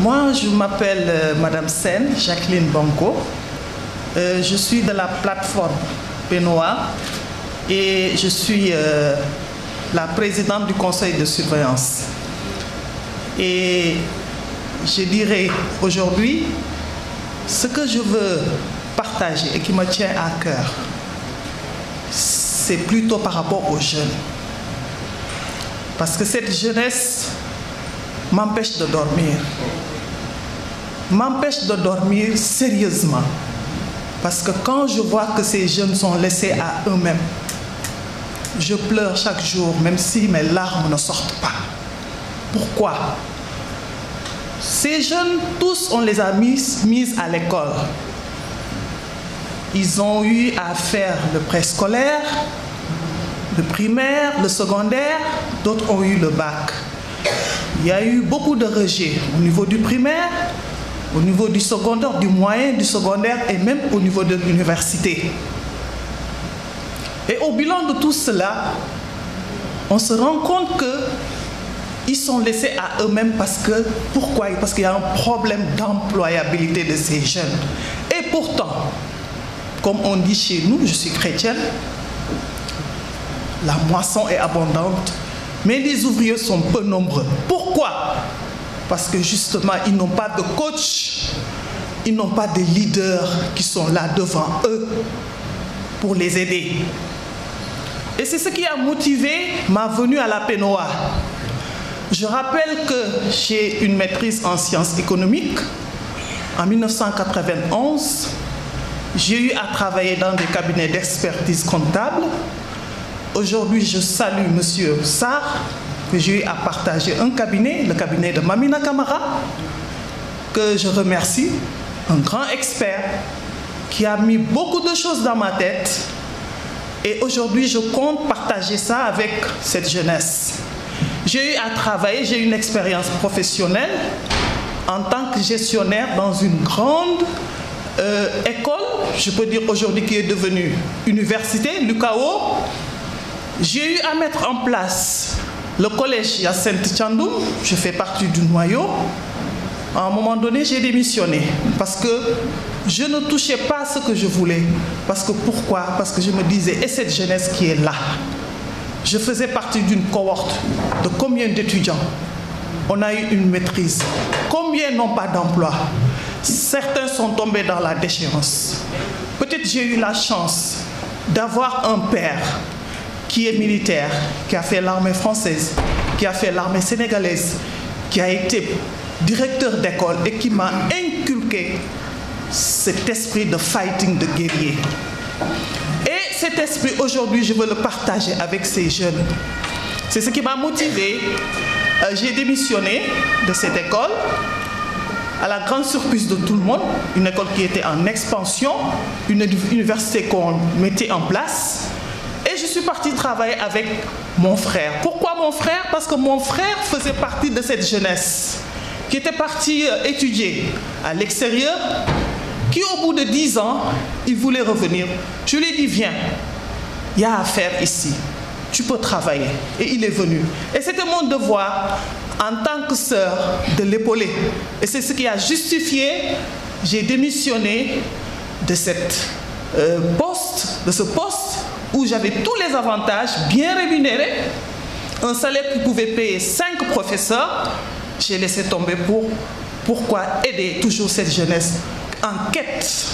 Moi, je m'appelle Madame Sen, Jacqueline Banco. Je suis de la plateforme Penoa et je suis la présidente du conseil de surveillance. Et je dirais aujourd'hui, ce que je veux partager et qui me tient à cœur, c'est plutôt par rapport aux jeunes. Parce que cette jeunesse m'empêche de dormir. M'empêche de dormir sérieusement. Parce que quand je vois que ces jeunes sont laissés à eux-mêmes, je pleure chaque jour, même si mes larmes ne sortent pas. Pourquoi? Ces jeunes, tous, on les a mis à l'école. Ils ont eu à faire le préscolaire, le primaire, le secondaire, d'autres ont eu le bac. Il y a eu beaucoup de rejets au niveau du primaire, au niveau du secondaire, du moyen, du secondaire et même au niveau de l'université. Et au bilan de tout cela, on se rend compte qu'ils sont laissés à eux-mêmes parce que, pourquoi? Parce qu'il y a un problème d'employabilité de ces jeunes. Et pourtant, comme on dit chez nous, je suis chrétienne, la moisson est abondante, mais les ouvriers sont peu nombreux. Pourquoi? Parce que justement, ils n'ont pas de coach, ils n'ont pas de leaders qui sont là devant eux pour les aider. Et c'est ce qui a motivé ma venue à la Penoa. Je rappelle que j'ai une maîtrise en sciences économiques. En 1991, j'ai eu à travailler dans des cabinets d'expertise comptable. Aujourd'hui, je salue M. Sarr, que j'ai eu à partager un cabinet, le cabinet de Mamina Camara, que je remercie, un grand expert qui a mis beaucoup de choses dans ma tête. Et aujourd'hui, je compte partager ça avec cette jeunesse. J'ai eu à travailler, j'ai eu une expérience professionnelle en tant que gestionnaire dans une grande école, je peux dire aujourd'hui qui est devenue université, l'UCAO. J'ai eu à mettre en place le collège Hyacinthe Thiandoum, je fais partie du noyau. À un moment donné, j'ai démissionné parce que je ne touchais pas à ce que je voulais. Parce que pourquoi? Parce que je me disais, et cette jeunesse qui est là? Je faisais partie d'une cohorte de combien d'étudiants? On a eu une maîtrise. Combien n'ont pas d'emploi? Certains sont tombés dans la déchéance. Peut-être j'ai eu la chance d'avoir un père qui est militaire, qui a fait l'armée française, qui a fait l'armée sénégalaise, qui a été directeur d'école et qui m'a inculqué cet esprit de fighting, de guerrier. Et cet esprit, aujourd'hui, je veux le partager avec ces jeunes. C'est ce qui m'a motivé. J'ai démissionné de cette école, à la grande surprise de tout le monde, une école qui était en expansion, une université qu'on mettait en place. Et je suis partie travailler avec mon frère. Pourquoi mon frère? Parce que mon frère faisait partie de cette jeunesse qui était partie étudier à l'extérieur, qui au bout de 10 ans, il voulait revenir. Je lui ai dit, viens, il y a à faire ici. Tu peux travailler. Et il est venu. Et c'était mon devoir, en tant que sœur, de l'épauler. Et c'est ce qui a justifié, j'ai démissionné de ce poste où j'avais tous les avantages, bien rémunérés, un salaire qui pouvait payer 5 professeurs. J'ai laissé tomber pourquoi aider toujours cette jeunesse en quête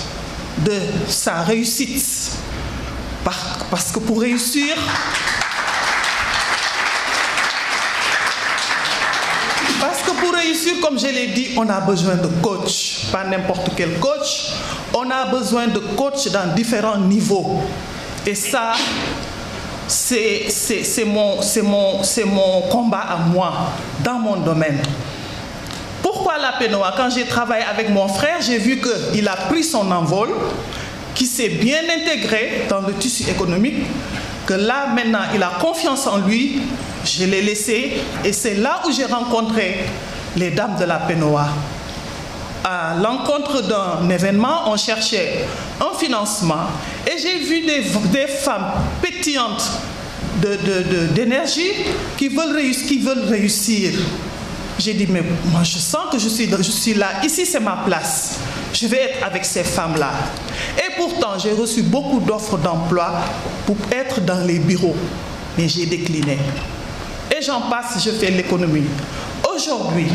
de sa réussite. Parce que pour réussir, comme je l'ai dit, on a besoin de coach, pas n'importe quel coach. On a besoin de coach dans différents niveaux. Et ça, c'est mon combat à moi, dans mon domaine. Pourquoi la Penoa? Quand j'ai travaillé avec mon frère, j'ai vu qu'il a pris son envol, qu'il s'est bien intégré dans le tissu économique, que là, maintenant, il a confiance en lui. Je l'ai laissé et c'est là où j'ai rencontré les dames de la Penoa. À l'encontre d'un événement, on cherchait un financement et j'ai vu des femmes pétillantes d'énergie qui veulent réussir. J'ai dit, mais moi je sens que je suis là, ici c'est ma place. Je vais être avec ces femmes-là. Et pourtant, j'ai reçu beaucoup d'offres d'emploi pour être dans les bureaux. Mais j'ai décliné. Et j'en passe, je fais l'économie. Aujourd'hui,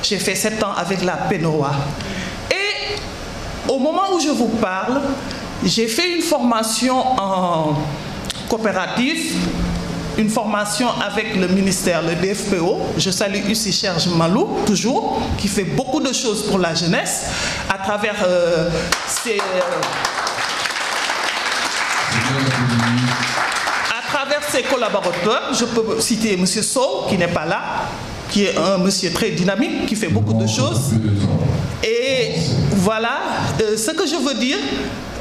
j'ai fait 7 ans avec la PENOA. Et au moment où je vous parle, j'ai fait une formation en coopérative, une formation avec le ministère, le DFPO. Je salue ici Serge Malou, toujours, qui fait beaucoup de choses pour la jeunesse à travers ses collaborateurs. Je peux citer M. Sow, qui n'est pas là, qui est un monsieur très dynamique, qui fait beaucoup de choses. Et voilà, ce que je veux dire,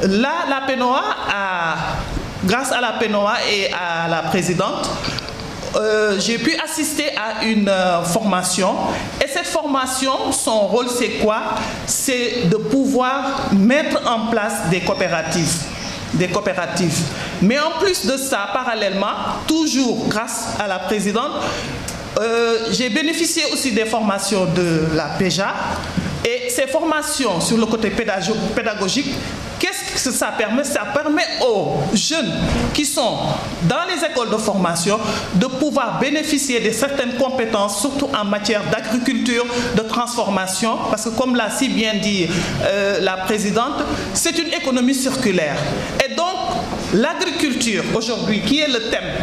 là, la PENOA grâce à la PENOA et à la présidente, j'ai pu assister à une formation. Et cette formation, son rôle, c'est quoi? C'est de pouvoir mettre en place des coopératives. Mais en plus de ça, parallèlement, toujours grâce à la présidente, j'ai bénéficié aussi des formations de la PEJA. Et ces formations sur le côté pédagogique, qu'est-ce que ça permet? Ça permet aux jeunes qui sont dans les écoles de formation de pouvoir bénéficier de certaines compétences, surtout en matière d'agriculture, de transformation, parce que comme l'a si bien dit la présidente, c'est une économie circulaire. Et donc, l'agriculture aujourd'hui, qui est le thème,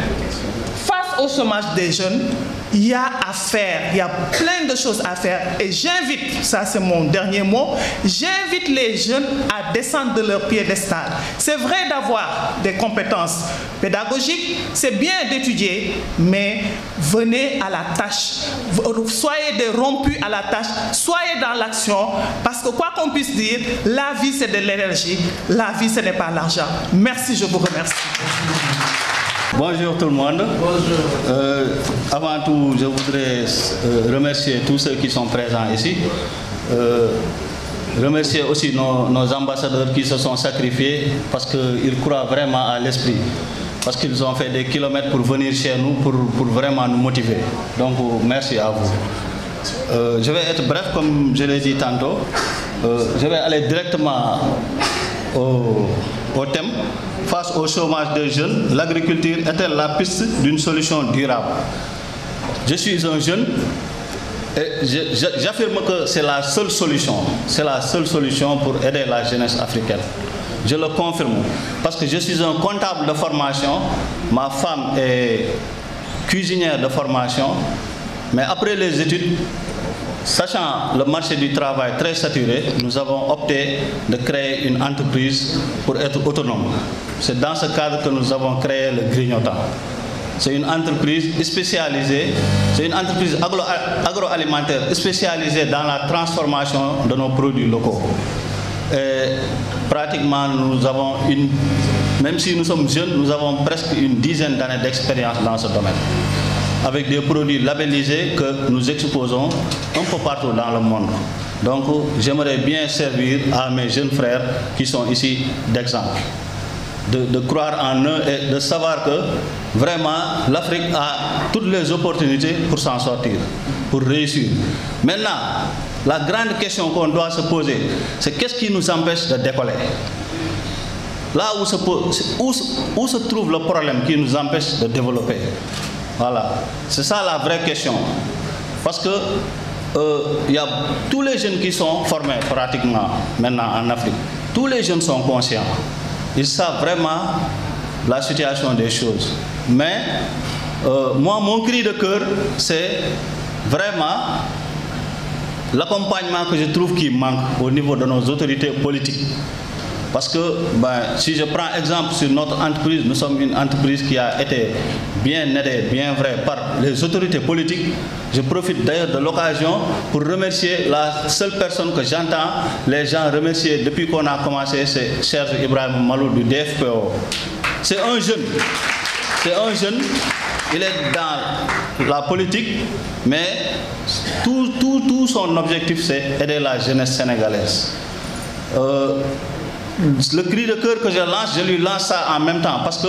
face au chômage des jeunes, il y a à faire, il y a plein de choses à faire. Et j'invite, ça c'est mon dernier mot, j'invite les jeunes à descendre de leur piédestal. C'est vrai d'avoir des compétences pédagogiques, c'est bien d'étudier, mais venez à la tâche. Soyez des rompus à la tâche, soyez dans l'action, parce que quoi qu'on puisse dire, la vie c'est de l'énergie, la vie ce n'est pas l'argent. Merci, je vous remercie. Bonjour tout le monde. Bonjour. Avant tout, je voudrais remercier tous ceux qui sont présents ici. Remercier aussi nos ambassadeurs qui se sont sacrifiés parce qu'ils croient vraiment à l'esprit. Parce qu'ils ont fait des kilomètres pour venir chez nous, pour vraiment nous motiver. Donc, merci à vous. Je vais être bref, comme je l'ai dit tantôt. Je vais aller directement au thème. Face au chômage des jeunes, l'agriculture est-elle la piste d'une solution durable? Je suis un jeune et j'affirme que c'est la seule solution. C'est la seule solution pour aider la jeunesse africaine. Je le confirme parce que je suis un comptable de formation. Ma femme est cuisinière de formation. Mais après les études, sachant le marché du travail très saturé, nous avons opté de créer une entreprise pour être autonome. C'est dans ce cadre que nous avons créé le Grignotant. C'est une entreprise spécialisée, c'est une entreprise agroalimentaire spécialisée dans la transformation de nos produits locaux. Et pratiquement, nous avons même si nous sommes jeunes, nous avons presque une dizaine d'années d'expérience dans ce domaine, avec des produits labellisés que nous exposons un peu partout dans le monde. Donc, j'aimerais bien servir à mes jeunes frères qui sont ici d'exemple, de croire en eux et de savoir que vraiment l'Afrique a toutes les opportunités pour s'en sortir, pour réussir. Maintenant, la grande question qu'on doit se poser, c'est qu'est-ce qui nous empêche de décoller? Là où se trouve le problème qui nous empêche de développer. Voilà, c'est ça la vraie question. Parce que y a tous les jeunes qui sont formés pratiquement maintenant en Afrique. Tous les jeunes sont conscients. Ils savent vraiment la situation des choses. Mais moi, mon cri de cœur, c'est vraiment l'accompagnement que je trouve qui manque au niveau de nos autorités politiques. Parce que si je prends exemple sur notre entreprise, nous sommes une entreprise qui a été bien aidée, bien vrai, par les autorités politiques. Je profite d'ailleurs de l'occasion pour remercier la seule personne que j'entends les gens remercier depuis qu'on a commencé, c'est Serge Ibrahim Malou du DFPO. C'est un jeune. C'est un jeune. Il est dans la politique, mais tout son objectif, c'est aider la jeunesse sénégalaise. Le cri de cœur que je lui lance ça en même temps parce que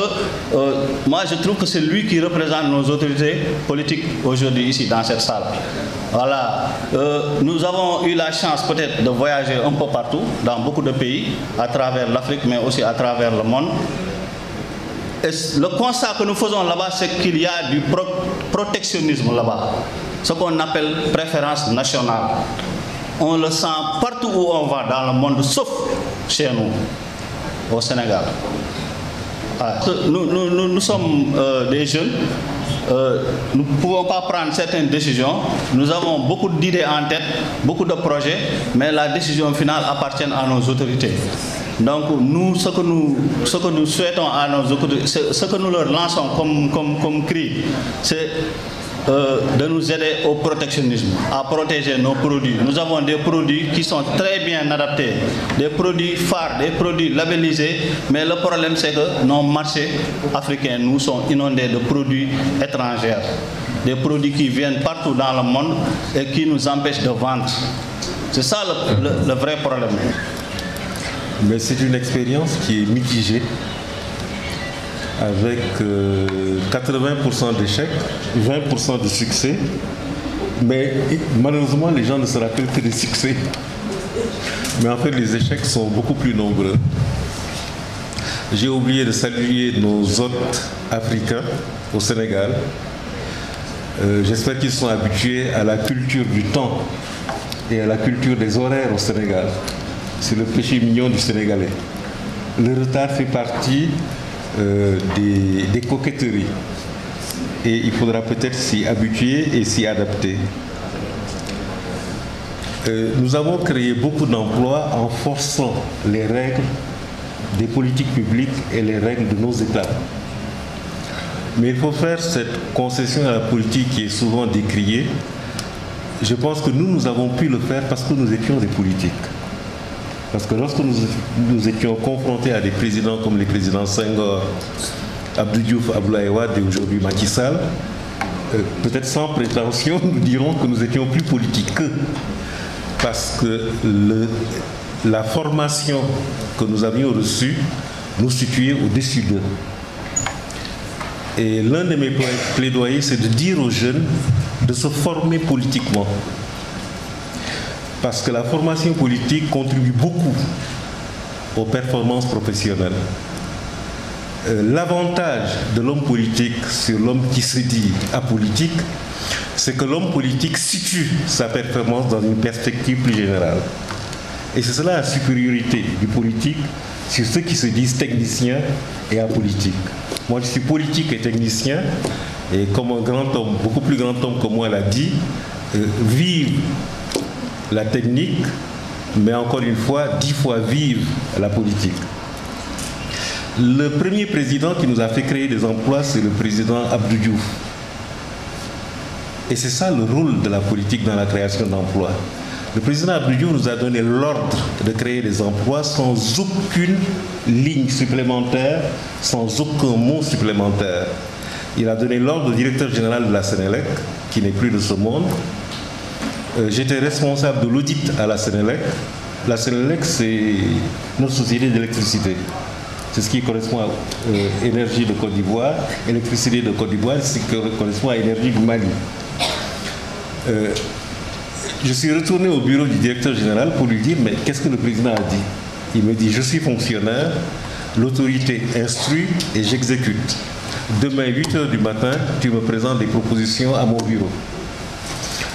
moi je trouve que c'est lui qui représente nos autorités politiques aujourd'hui ici dans cette salle. Voilà, nous avons eu la chance peut-être de voyager un peu partout, dans beaucoup de pays, à travers l'Afrique, mais aussi à travers le monde. Et le constat que nous faisons là-bas, c'est qu'il y a du protectionnisme là-bas, ce qu'on appelle préférence nationale. On le sent partout où on va dans le monde, sauf chez nous, au Sénégal. Nous sommes des jeunes. Nous ne pouvons pas prendre certaines décisions. Nous avons beaucoup d'idées en tête, beaucoup de projets, mais la décision finale appartient à nos autorités. Donc nous, ce que nous souhaitons à nos autorités, ce que nous leur lançons comme cri, c'est de nous aider au protectionnisme, à protéger nos produits. Nous avons des produits qui sont très bien adaptés, des produits phares, des produits labellisés, mais le problème c'est que nos marchés africains nous sont inondés de produits étrangers, des produits qui viennent partout dans le monde et qui nous empêchent de vendre. C'est ça le vrai problème. Mais c'est une expérience qui est mitigée, avec 80% d'échecs, 20% de succès, mais malheureusement les gens ne se rappellent que des succès. Mais en fait les échecs sont beaucoup plus nombreux. J'ai oublié de saluer nos hôtes africains au Sénégal. J'espère qu'ils sont habitués à la culture du temps et à la culture des horaires au Sénégal. C'est le péché mignon du Sénégalais. Le retard fait partie des coquetteries, et il faudra peut-être s'y habituer et s'y adapter. Nous avons créé beaucoup d'emplois en forçant les règles des politiques publiques et les règles de nos États. Mais il faut faire cette concession à la politique qui est souvent décriée. Je pense que nous avons pu le faire parce que nous étions des politiques. Parce que lorsque nous étions confrontés à des présidents comme les présidents Senghor, Abdou Diouf, Abdoulaye Wade et aujourd'hui Macky Sall, peut-être sans prétention, nous dirons que nous étions plus politiques qu'eux. Parce que la formation que nous avions reçue nous situait au-dessus d'eux. Et l'un de mes plaidoyers, c'est de dire aux jeunes de se former politiquement. Parce que la formation politique contribue beaucoup aux performances professionnelles. L'avantage de l'homme politique sur l'homme qui se dit apolitique, c'est que l'homme politique situe sa performance dans une perspective plus générale. Et c'est cela la supériorité du politique sur ceux qui se disent techniciens et apolitiques. Moi, je suis politique et technicien, et comme un grand homme, beaucoup plus grand homme que moi l'a dit, vive la technique, mais encore une fois, 10 fois vive la politique. Le premier président qui nous a fait créer des emplois, c'est le président Abdou Diouf. Et c'est ça le rôle de la politique dans la création d'emplois. Le président Abdou Diouf nous a donné l'ordre de créer des emplois sans aucune ligne supplémentaire, sans aucun mot supplémentaire. Il a donné l'ordre au directeur général de la Sénélec, qui n'est plus de ce monde. J'étais responsable de l'audit à la Sénélec. La Sénélec, c'est notre société d'électricité. C'est ce qui correspond à énergie de Côte d'Ivoire, électricité de Côte d'Ivoire, c'est ce qui correspond à énergie du Mali. Je suis retourné au bureau du directeur général pour lui dire, mais qu'est-ce que le président a dit? Il me dit, je suis fonctionnaire, l'autorité instruit et j'exécute. Demain, 8h du matin, tu me présentes des propositions à mon bureau.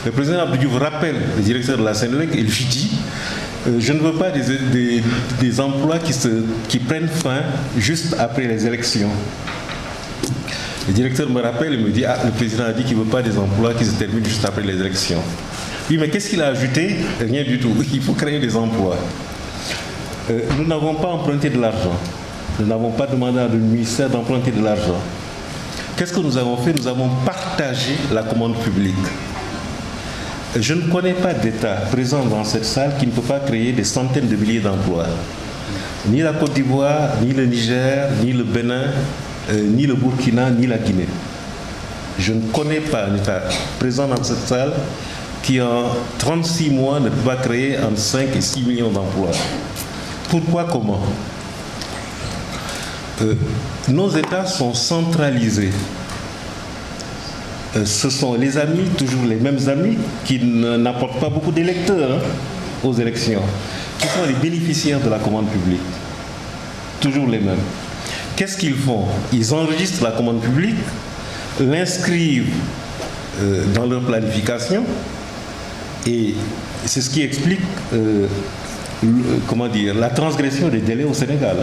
Le président Abdou Diouf rappelle le directeur de la Sénélec et lui dit, je ne veux pas des emplois qui prennent fin juste après les élections. Le directeur me rappelle et me dit, le président a dit qu'il ne veut pas des emplois qui se terminent juste après les élections. Oui, mais qu'est-ce qu'il a ajouté? Rien du tout. Il faut créer des emplois. Nous n'avons pas emprunté de l'argent. Nous n'avons pas demandé à notre ministère d'emprunter de l'argent. Qu'est-ce que nous avons fait? Nous avons partagé la commande publique. Je ne connais pas d'État présent dans cette salle qui ne peut pas créer des centaines de milliers d'emplois. Ni la Côte d'Ivoire, ni le Niger, ni le Bénin, ni le Burkina, ni la Guinée. Je ne connais pas un État présent dans cette salle qui en 36 mois ne peut pas créer entre 5 et 6 millions d'emplois. Pourquoi, comment? Nos États sont centralisés. ce sont les amis, toujours les mêmes amis, qui n'apportent pas beaucoup d'électeurs aux élections, qui sont les bénéficiaires de la commande publique. Toujours les mêmes. Qu'est-ce qu'ils font? Ils enregistrent la commande publique, l'inscrivent dans leur planification, et c'est ce qui explique la transgression des délais au Sénégal.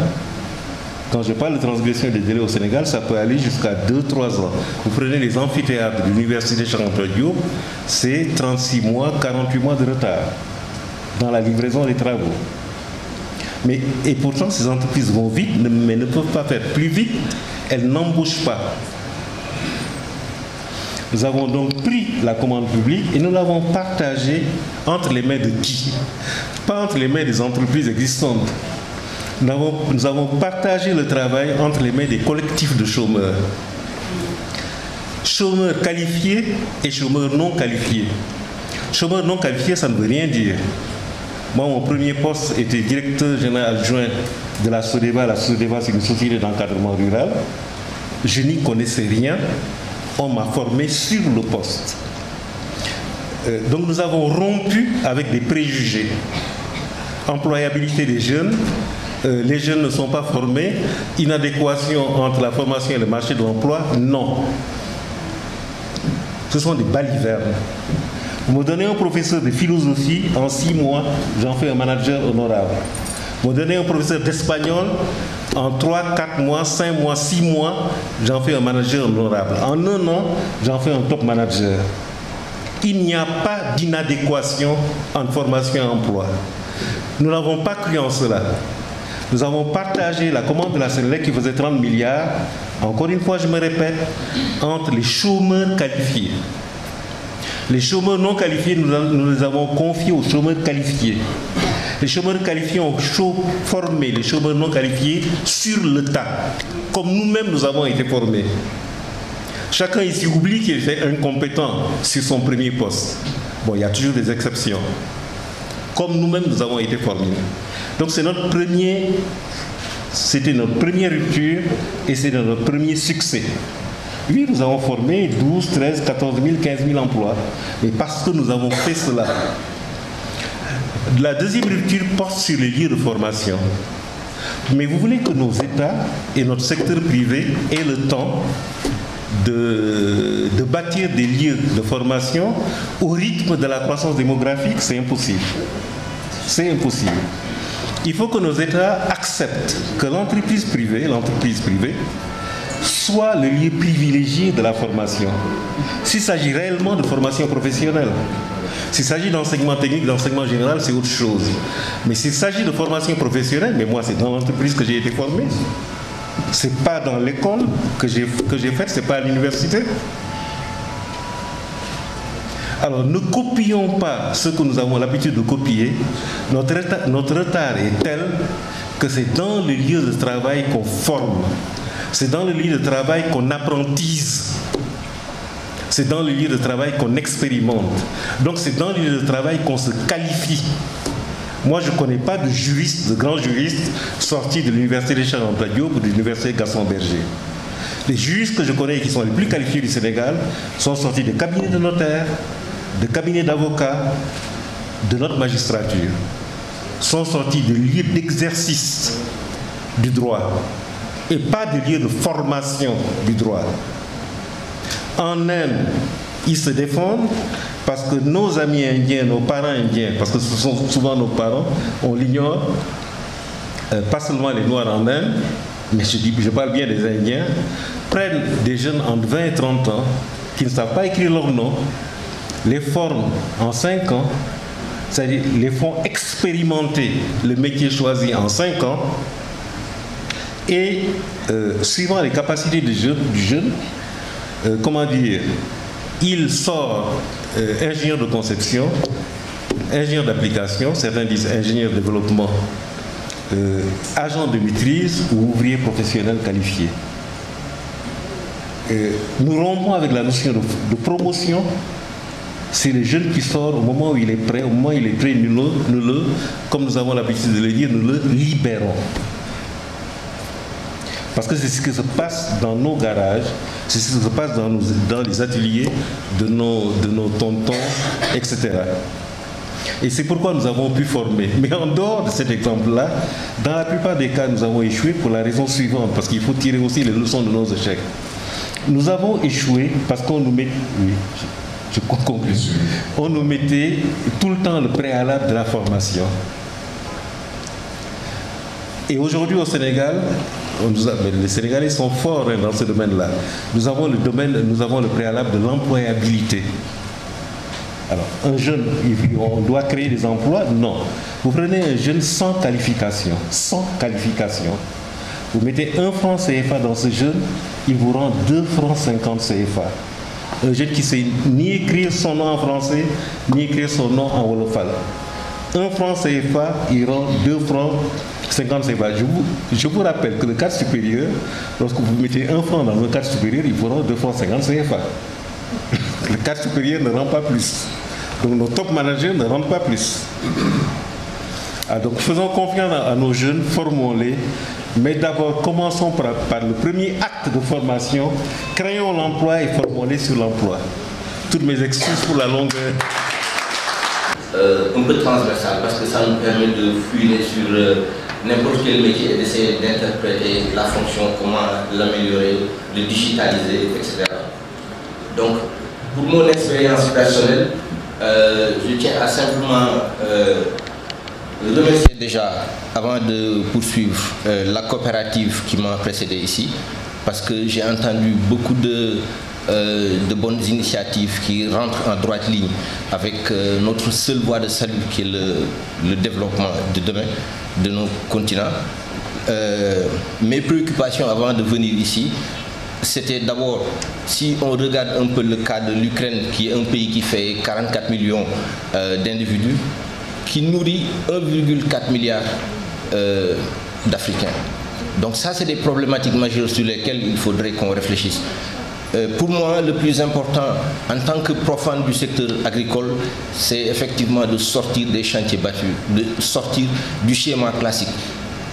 Quand je parle de transgression des délais au Sénégal, ça peut aller jusqu'à 2-3 ans. Vous prenez les amphithéâtres de l'Université Cheikh Anta Diop, c'est 36 mois, 48 mois de retard dans la livraison des travaux. Et pourtant, ces entreprises vont vite, mais ne peuvent pas faire plus vite. Elles n'embauchent pas. Nous avons donc pris la commande publique et nous l'avons partagée entre les mains de qui? Pas entre les mains des entreprises existantes. Nous avons partagé le travail entre les mains des collectifs de chômeurs. Chômeurs qualifiés et chômeurs non qualifiés. Chômeurs non qualifiés, ça ne veut rien dire. Moi, mon premier poste était directeur général adjoint de la SODEVA. La SODEVA, c'est une société d'encadrement rural. Je n'y connaissais rien. On m'a formé sur le poste. Donc nous avons rompu avec des préjugés. Employabilité des jeunes. Les jeunes ne sont pas formés. Inadéquation entre la formation et le marché de l'emploi. Non. Ce sont des balivernes. Vous me donnez un professeur de philosophie, en 6 mois, j'en fais un manager honorable. Vous me donnez un professeur d'espagnol, en 3, 4 mois, 5 mois, 6 mois, j'en fais un manager honorable. En 1 an, j'en fais un top manager. Il n'y a pas d'inadéquation entre formation et emploi. Nous n'avons pas cru en cela. Nous avons partagé la commande de la Sénélec qui faisait 30 milliards, encore une fois je me répète, entre les chômeurs qualifiés. Les chômeurs non qualifiés, nous les avons confiés aux chômeurs qualifiés. Les chômeurs qualifiés ont formé les chômeurs non qualifiés sur le tas, comme nous-mêmes nous avons été formés. Chacun ici oublie qu'il était incompétent sur son premier poste. Bon, il y a toujours des exceptions. Comme nous-mêmes nous avons été formés. Donc c'était notre première rupture et c'est notre premier succès. Oui, nous avons formé 12, 13, 14 000, 15 000 emplois. Mais parce que nous avons fait cela. La deuxième rupture porte sur les lieux de formation. Mais vous voulez que nos États et notre secteur privé aient le temps de bâtir des lieux de formation au rythme de la croissance démographique? C'est impossible. C'est impossible. Il faut que nos États acceptent que l'entreprise privée soit le lieu privilégié de la formation. S'il s'agit réellement de formation professionnelle, s'il s'agit d'enseignement technique, d'enseignement général, c'est autre chose. Mais s'il s'agit de formation professionnelle, mais moi c'est dans l'entreprise que j'ai été formé. C'est pas dans l'école que j'ai faite, c'est pas à l'université. Alors ne copions pas ce que nous avons l'habitude de copier. Notre retard est tel que c'est dans le lieu de travail qu'on forme. C'est dans le lieu de travail qu'on apprentise. C'est dans le lieu de travail qu'on expérimente. Donc c'est dans le lieu de travail qu'on se qualifie. Moi, je ne connais pas de juristes, de grands juristes sortis de l'université de Cheikh Anta Diop ou de l'université Gaston Berger. Les juristes que je connais et qui sont les plus qualifiés du Sénégal sont sortis des cabinets de notaires, de cabinets d'avocats, de notre magistrature. Sont sortis de lieux d'exercice du droit et pas de lieux de formation du droit. En Inde, ils se défendent parce que nos amis indiens, nos parents indiens, parce que ce sont souvent nos parents, on l'ignore, pas seulement les Noirs en Inde, mais je parle bien des Indiens, prennent des jeunes entre 20 et 30 ans qui ne savent pas écrire leur nom, les forment en 5 ans, c'est-à-dire les font expérimenter le métier choisi en 5 ans, et suivant les capacités du jeune, il sort ingénieur de conception, ingénieur d'application, certains disent ingénieur de développement, agent de maîtrise ou ouvrier professionnel qualifié. Nous rompons avec la notion de promotion. C'est le jeune qui sort au moment où il est prêt, au moment où il est prêt, comme nous avons l'habitude de le dire, nous le libérons. Parce que c'est ce qui se passe dans nos garages, c'est ce qui se passe dans les ateliers de nos tontons, etc. Et c'est pourquoi nous avons pu former. Mais en dehors de cet exemple-là, dans la plupart des cas, nous avons échoué pour la raison suivante, parce qu'il faut tirer aussi les leçons de nos échecs. Nous avons échoué parce qu'on nous met... Oui, je conclue. On nous mettait tout le temps le préalable de la formation. Et aujourd'hui au Sénégal, les Sénégalais sont forts dans ce domaine-là. Nous avons le préalable de l'employabilité. Alors, un jeune, on doit créer des emplois? Non. Vous prenez un jeune sans qualification, vous mettez 1 franc CFA dans ce jeune, il vous rend 2 francs 50 CFA. Un jeune qui ne sait ni écrire son nom en français, ni écrire son nom en wolofal. 1 franc CFA, il rend 2 francs 50 CFA. Je vous rappelle que le cadre supérieur, lorsque vous mettez 1 franc dans le cadre supérieur, il vous rend 2 francs 50 CFA. Le cadre supérieur ne rend pas plus. Donc nos top managers ne rendent pas plus. Donc faisons confiance à nos jeunes, formons-les, mais d'abord commençons par le premier acte de formation, créons l'emploi et formons-les sur l'emploi. Toutes mes excuses pour la longueur. Un peu transversal, parce que ça nous permet de fouiller sur n'importe quel métier et d'essayer d'interpréter la fonction, comment l'améliorer, le digitaliser, etc. Donc, pour mon expérience personnelle, je tiens à simplement remercier déjà, avant de poursuivre, la coopérative qui m'a précédé ici, parce que j'ai entendu beaucoup de bonnes initiatives qui rentrent en droite ligne avec notre seule voie de salut qui est le développement de demain de nos continents. Mes préoccupations avant de venir ici, c'était d'abord, si on regarde un peu le cas de l'Ukraine, qui est un pays qui fait 44 millions d'individus, qui nourrit 1,4 milliard d'Africains. Donc ça, c'est des problématiques majeures sur lesquelles il faudrait qu'on réfléchisse. Pour moi, le plus important, en tant que profane du secteur agricole, c'est effectivement de sortir des chantiers battus, de sortir du schéma classique,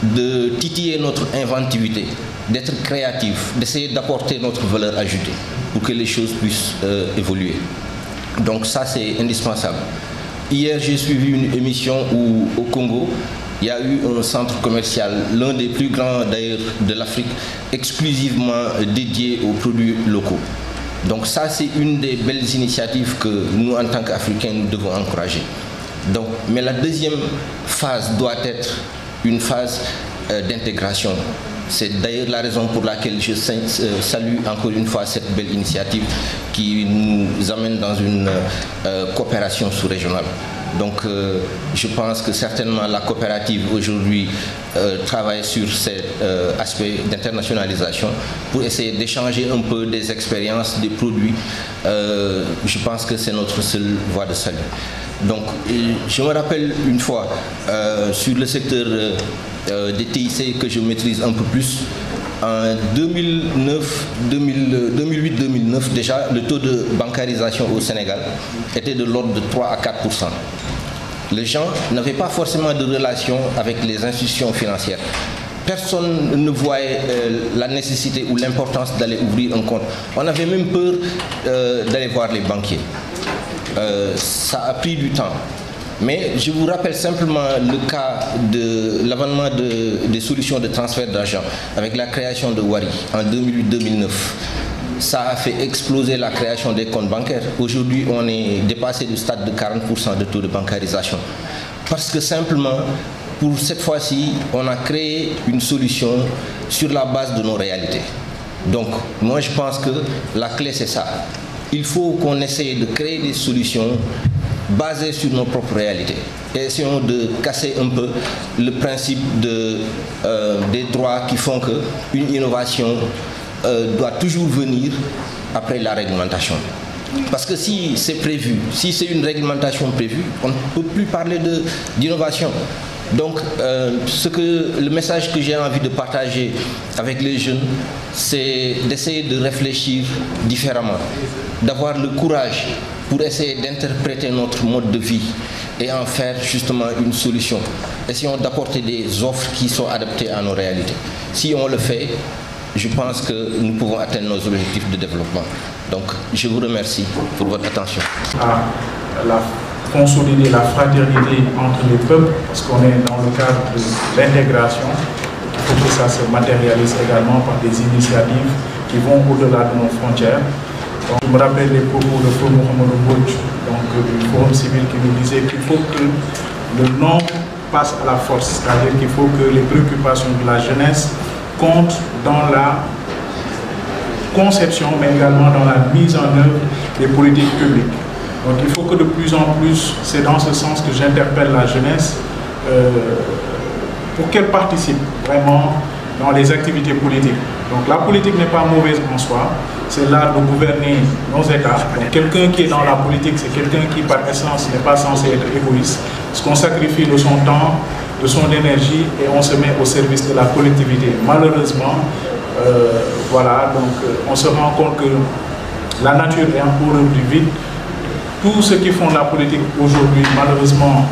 de titiller notre inventivité, d'être créatif, d'essayer d'apporter notre valeur ajoutée pour que les choses puissent évoluer. Donc ça, c'est indispensable. Hier, j'ai suivi une émission où, au Congo, il y a eu un centre commercial, l'un des plus grands d'ailleurs de l'Afrique, exclusivement dédié aux produits locaux. Donc ça, c'est une des belles initiatives que nous, en tant qu'Africains, nous devons encourager. Donc, mais la deuxième phase doit être une phase d'intégration. C'est d'ailleurs la raison pour laquelle je salue encore une fois cette belle initiative qui nous amène dans une coopération sous-régionale. Donc je pense que certainement la coopérative aujourd'hui travaille sur cet aspect d'internationalisation pour essayer d'échanger un peu des expériences, des produits. Je pense que c'est notre seule voie de salut. Donc je me rappelle une fois sur le secteur des TIC que je maîtrise un peu plus. En 2008-2009, déjà, le taux de bancarisation au Sénégal était de l'ordre de 3 à 4%. Les gens n'avaient pas forcément de relation avec les institutions financières. Personne ne voyait la nécessité ou l'importance d'aller ouvrir un compte. On avait même peur d'aller voir les banquiers. Ça a pris du temps. Mais je vous rappelle simplement le cas de l'avènement des solutions de transfert d'argent avec la création de Wari en 2008-2009. Ça a fait exploser la création des comptes bancaires. Aujourd'hui, on est dépassé du stade de 40% de taux de bancarisation. Parce que simplement, pour cette fois-ci, on a créé une solution sur la base de nos réalités. Donc, moi, je pense que la clé, c'est ça. Il faut qu'on essaye de créer des solutions basées sur nos propres réalités. Et essayons de casser un peu le principe des droits qui font qu'une innovation doit toujours venir après la réglementation. Parce que si c'est prévu, si c'est une réglementation prévue, on ne peut plus parler d'innovation. Donc, le message que j'ai envie de partager avec les jeunes, c'est d'essayer de réfléchir différemment, d'avoir le courage pour essayer d'interpréter notre mode de vie et en faire justement une solution. Essayons d'apporter des offres qui sont adaptées à nos réalités. Si on le fait, je pense que nous pouvons atteindre nos objectifs de développement. Donc, je vous remercie pour votre attention. Consolider la fraternité entre les peuples, parce qu'on est dans le cadre de l'intégration. Il faut que ça se matérialise également par des initiatives qui vont au-delà de nos frontières. Donc, je me rappelle les propos de Paul Mohamed Bouch, donc du Forum civil, qui nous disait qu'il faut que le nombre passe à la force, c'est-à-dire qu'il faut que les préoccupations de la jeunesse comptent dans la conception, mais également dans la mise en œuvre des politiques publiques. Donc il faut que de plus en plus, c'est dans ce sens que j'interpelle la jeunesse, pour qu'elle participe vraiment dans les activités politiques. Donc la politique n'est pas mauvaise en soi, c'est l'art de gouverner nos États. Quelqu'un qui est dans la politique, c'est quelqu'un qui par essence n'est pas censé être égoïste, parce qu'on sacrifie de son temps, de son énergie et on se met au service de la collectivité. Malheureusement, voilà, donc on se rend compte que la nature est en horreur du vide. Tous ceux qui font la politique aujourd'hui, malheureusement,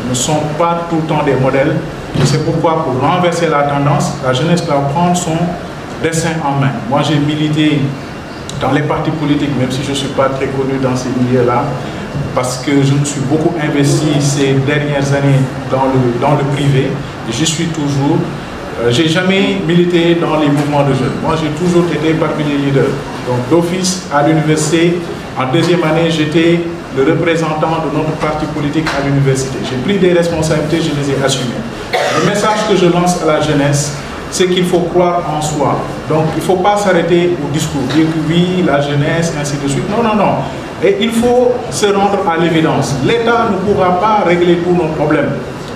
ne sont pas tout le temps des modèles. Et c'est pourquoi, pour renverser la tendance, la jeunesse doit prendre son destin en main. Moi, j'ai milité dans les partis politiques, même si je ne suis pas très connu dans ces milieux-là, parce que je me suis beaucoup investi ces dernières années dans le privé. Et j'y suis toujours. J'ai jamais milité dans les mouvements de jeunes. Moi, j'ai toujours été parmi les leaders. Donc, d'office, à l'université, en deuxième année, j'étais le représentant de notre parti politique à l'université. J'ai pris des responsabilités, je les ai assumées. Le message que je lance à la jeunesse, c'est qu'il faut croire en soi. Donc, il ne faut pas s'arrêter au discours, dire que oui, la jeunesse, ainsi de suite. Non, non, non. Et il faut se rendre à l'évidence. L'État ne pourra pas régler tous nos problèmes.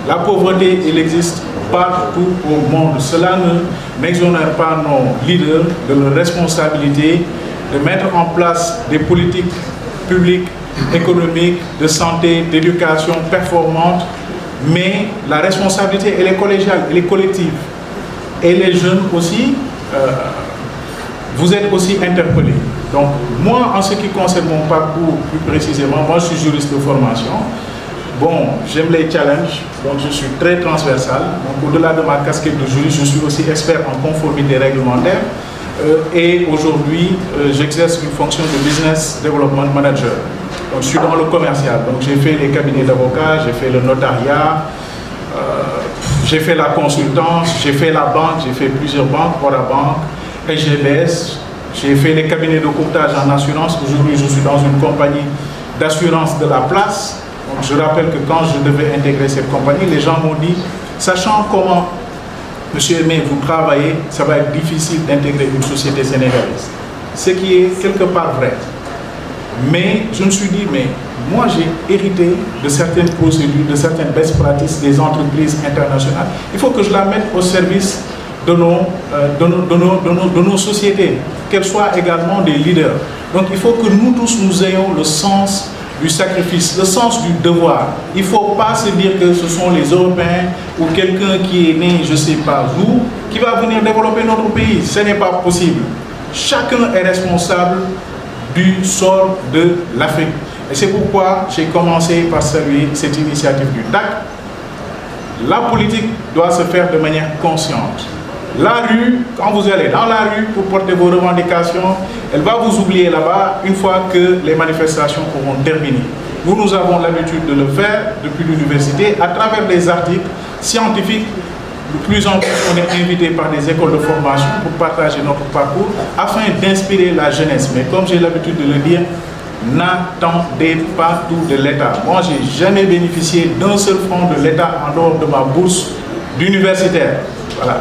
La pauvreté, elle existe partout au monde. Cela ne m'exonère pas nos leaders de leur responsabilité de mettre en place des politiques publiques, économiques, de santé, d'éducation performantes, mais la responsabilité, elle est collégiale, elle est collective. Et les jeunes aussi, vous êtes aussi interpellés. Donc moi, en ce qui concerne mon parcours plus précisément, moi je suis juriste de formation. Bon, j'aime les challenges, donc je suis très transversal. Donc au-delà de ma casquette de juriste, je suis aussi expert en conformité réglementaire. Et aujourd'hui, j'exerce une fonction de Business Development Manager. Donc je suis dans le commercial. Donc j'ai fait les cabinets d'avocats, j'ai fait le notariat, j'ai fait la consultance, j'ai fait la banque, j'ai fait plusieurs banques, Orabank, SGBS. J'ai fait les cabinets de courtage en assurance. Aujourd'hui, je suis dans une compagnie d'assurance de la place. Donc, je rappelle que quand je devais intégrer cette compagnie, les gens m'ont dit, sachant comment, monsieur Aimé, vous travaillez, ça va être difficile d'intégrer une société sénégalaise. Ce qui est quelque part vrai. Mais je me suis dit, mais moi j'ai hérité de certaines procédures, de certaines best practices des entreprises internationales. Il faut que je la mette au service de nos sociétés, qu'elles soient également des leaders. Donc il faut que nous tous nous ayons le sens du sacrifice, le sens du devoir. Il ne faut pas se dire que ce sont les Européens ou quelqu'un qui est né, je ne sais pas où, qui va venir développer notre pays. Ce n'est pas possible. Chacun est responsable du sort de l'Afrique. Et c'est pourquoi j'ai commencé par saluer cette initiative du TAC. La politique doit se faire de manière consciente. La rue, quand vous allez dans la rue pour porter vos revendications, elle va vous oublier là-bas une fois que les manifestations auront terminé. Nous avons l'habitude de le faire depuis l'université à travers des articles scientifiques. De plus en plus, on est invité par des écoles de formation pour partager notre parcours afin d'inspirer la jeunesse. Mais comme j'ai l'habitude de le dire, n'attendez pas tout de l'État. Moi, je n'ai jamais bénéficié d'un seul franc de l'État en dehors de ma bourse d'universitaire. Voilà.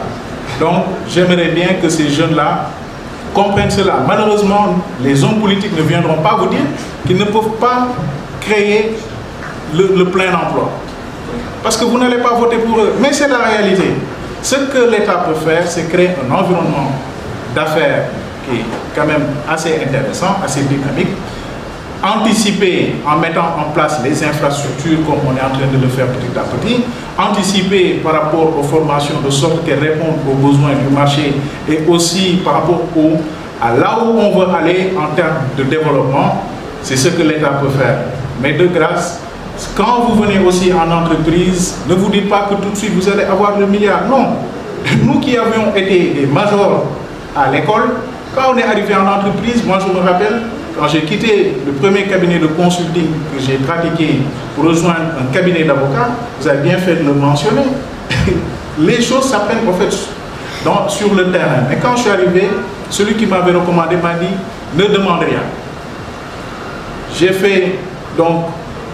Donc, j'aimerais bien que ces jeunes-là comprennent cela. Malheureusement, les hommes politiques ne viendront pas vous dire qu'ils ne peuvent pas créer le plein emploi. Parce que vous n'allez pas voter pour eux. Mais c'est la réalité. Ce que l'État peut faire, c'est créer un environnement d'affaires qui est quand même assez intéressant, assez dynamique. Anticiper en mettant en place les infrastructures comme on est en train de le faire petit à petit. Anticiper par rapport aux formations de sorte qu'elles répondent aux besoins du marché et aussi par rapport à là où on veut aller en termes de développement. C'est ce que l'État peut faire. Mais de grâce, quand vous venez aussi en entreprise, ne vous dites pas que tout de suite vous allez avoir le milliard. Non. Nous qui avions été des majors à l'école. Quand on est arrivé en entreprise, moi je me rappelle, quand j'ai quitté le premier cabinet de consulting que j'ai pratiqué pour rejoindre un cabinet d'avocats, vous avez bien fait de le mentionner. Les choses s'apprennent en fait sur le terrain. Mais quand je suis arrivé, celui qui m'avait recommandé m'a dit, ne demande rien. J'ai fait donc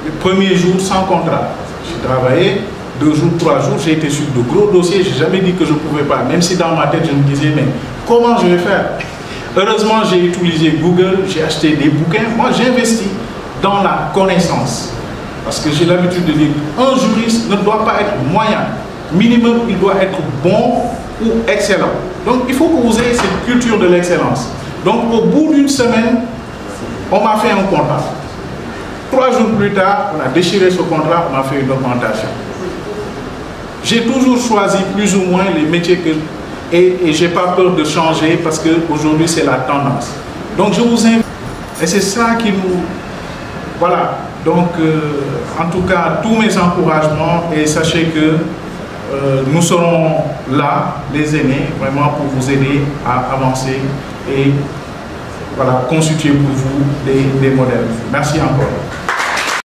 le premier jour sans contrat. J'ai travaillé 2 jours, 3 jours, j'ai été sur de gros dossiers, je n'ai jamais dit que je ne pouvais pas, même si dans ma tête je me disais, mais comment je vais faire? Heureusement, j'ai utilisé Google, j'ai acheté des bouquins. Moi, j'investis dans la connaissance. Parce que j'ai l'habitude de dire, un juriste ne doit pas être moyen. Minimum, il doit être bon ou excellent. Donc, il faut que vous ayez cette culture de l'excellence. Donc, au bout d'une semaine, on m'a fait un contrat. 3 jours plus tard, on a déchiré ce contrat, on m'a fait une augmentation. J'ai toujours choisi plus ou moins les métiers que... Et je n'ai pas peur de changer parce qu'aujourd'hui, c'est la tendance. Donc, je vous invite. Et c'est ça qui nous... Voilà. Donc, en tout cas, tous mes encouragements. Et sachez que nous serons là, les aînés, vraiment pour vous aider à avancer et voilà, constituer pour vous des modèles. Merci encore.